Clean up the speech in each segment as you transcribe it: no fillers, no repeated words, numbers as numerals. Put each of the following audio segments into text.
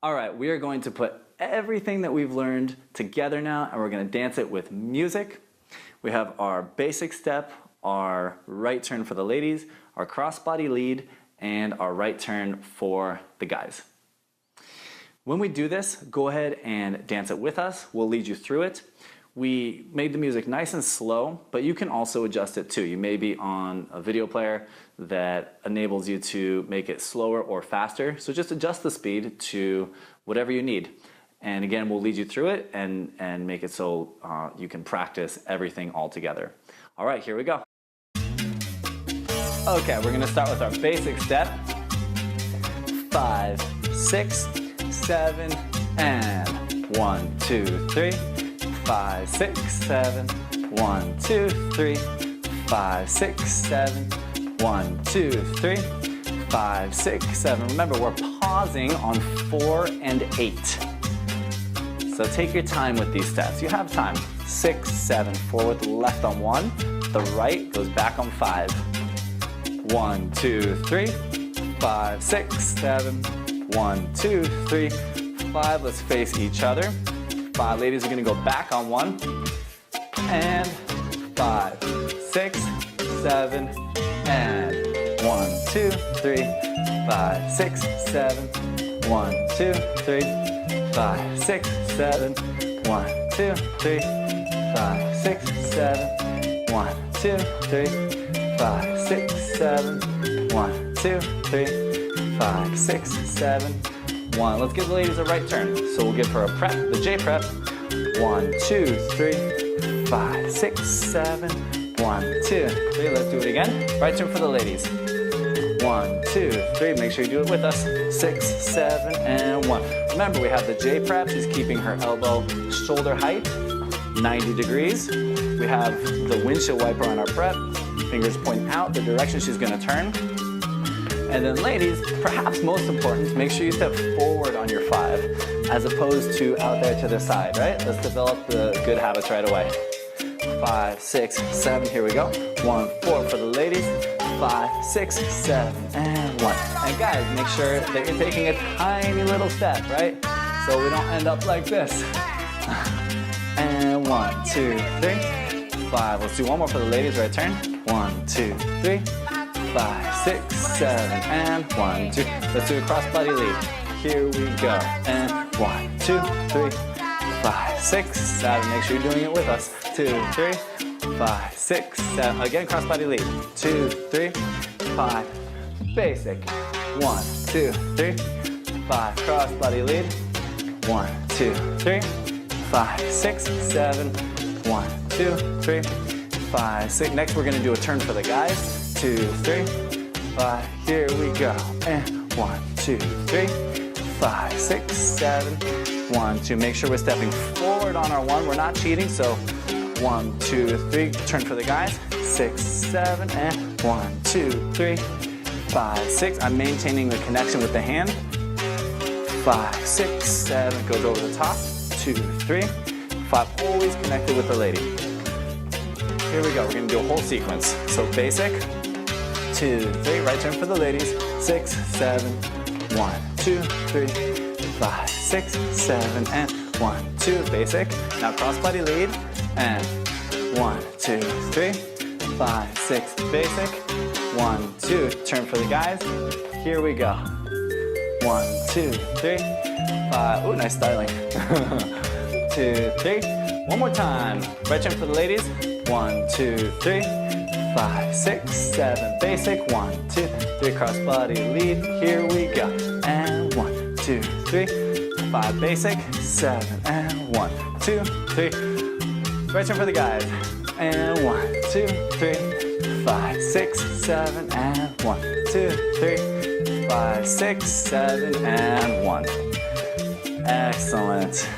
All right, we are going to put everything that we've learned together now, and we're going to dance it with music. We have our basic step, our right turn for the ladies, our crossbody lead, and our right turn for the guys. When we do this, go ahead and dance it with us. We'll lead you through it. We made the music nice and slow, but you can also adjust it too. You may be on a video player that enables you to make it slower or faster. So just adjust the speed to whatever you need. And again, we'll lead you through it and make it so you can practice everything all together. All right, here we go. Okay, we're gonna start with our basic step. 5, 6, 7, and 1, 2, 3. 5, 6, 7, 1, 2, 3, 5, 6, 7, 1, 2, 3, 5, 6, 7. Remember, we're pausing on 4 and 8. So take your time with these steps. You have time. 6, 7, forward, left on 1. The right goes back on 5. 1, 2, 3, 5, 6, 7, 1, 2, 3, 5. Let's face each other. 5, ladies are gonna go back on 1, and 5, 6, 7, and 1, 2, 3, 5, 6, 7, 1, 2, 3, 5, 6, 7, 1, 2, 3, 5, 6, 7, 1, 2, 3, 5, 6, 7, 1, 2, 3, 5, 6, 7, 1. Let's give the ladies a right turn. So we'll give her a prep, the J prep. 1, 2, 3, 5, 6, 7, 1, 2, 3. Let's do it again. Right turn for the ladies. 1, 2, 3. Make sure you do it with us. 6, 7, and 1. Remember, we have the J prep. She's keeping her elbow shoulder height, 90 degrees. We have the windshield wiper on our prep. Fingers point out the direction she's going to turn. And then ladies, perhaps most important, make sure you step forward on your 5 as opposed to out there to the side, right? Let's develop the good habits right away. 5, 6, 7, here we go. 1, 4 for the ladies. 5, 6, 7, and 1. And guys, make sure that you're taking a tiny little step, right? So we don't end up like this. And 1, 2, 3, 5. Let's do one more for the ladies, right turn. 1, 2, 3. 5, 6, 7, and 1, 2. Let's do a crossbody lead. Here we go. And 1, 2, 3, 5, 6, 7. Make sure you're doing it with us. 2, 3, 5, 6, 7. Again, crossbody lead. 2, 3, 5. Basic. 1, 2, 3, 5. Crossbody lead. 1, 2, 3, 5, 6, 7. 1, 2, 3, 5, 6. Next, we're going to do a turn for the guys. 2, 3, 5, here we go. And 1, 2, 3, 5, 6, 7, 1, 2. Make sure we're stepping forward on our 1. We're not cheating, so 1, 2, 3, turn for the guys. 6, 7, and 1, 2, 3, 5, 6. I'm maintaining the connection with the hand. 5, 6, 7, goes over the top. 2, 3, 5, always connected with the lady. Here we go, we're gonna do a whole sequence. So basic. 2, 3, right turn for the ladies. 6, 7, 1, 2, 3, 5, 6, 7, and 1, 2, basic. Now crossbody lead, and 1, 2, 3, 5, 6, basic. 1, 2, turn for the guys. Here we go. 1, 2, 3, 5. Ooh, nice styling. 2, 3. One more time. Right turn for the ladies. 1, 2, 3. 5, 6, 7, basic. 1, 2, 3, crossbody lead. Here we go. And 1, 2, 3, 5, basic. 7, and 1, 2, 3. Right turn for the guys. And 1, 2, 3, 5, 6, 7, and 1, 2, 3, 5, 6, 7, and 1. Excellent.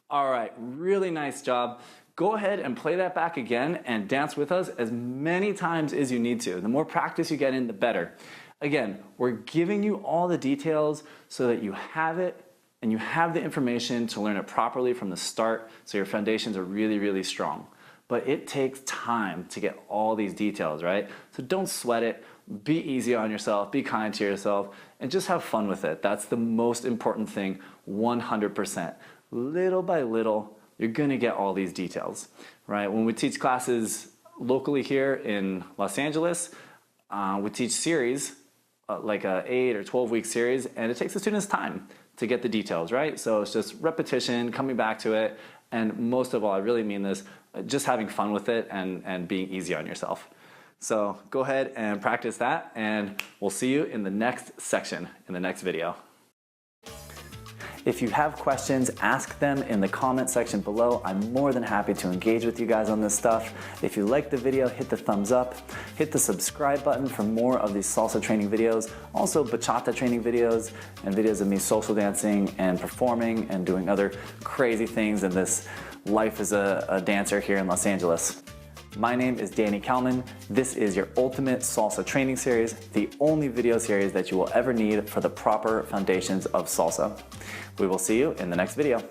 All right, really nice job. Go ahead and play that back again and dance with us as many times as you need to. The more practice you get in, the better. Again, we're giving you all the details so that you have it and you have the information to learn it properly from the start so your foundations are really, really strong. but it takes time to get all these details, right? So don't sweat it. Be easy on yourself, be kind to yourself, and just have fun with it. That's the most important thing, 100%. Little by little, you're gonna get all these details, right? When we teach classes locally here in Los Angeles, we teach series, like a 8 or 12-week series, and it takes the students time to get the details, right? So it's just repetition, coming back to it, and most of all, I really mean this, just having fun with it and being easy on yourself. So go ahead and practice that, and we'll see you in the next section, in the next video. If you have questions, ask them in the comment section below. I'm more than happy to engage with you guys on this stuff. If you liked the video, hit the thumbs up, hit the subscribe button for more of these salsa training videos, also bachata training videos, and videos of me social dancing and performing and doing other crazy things in this life as a dancer here in Los Angeles. My name is Danny Kalman. This is your ultimate salsa training series, the only video series that you will ever need for the proper foundations of salsa. We will see you in the next video.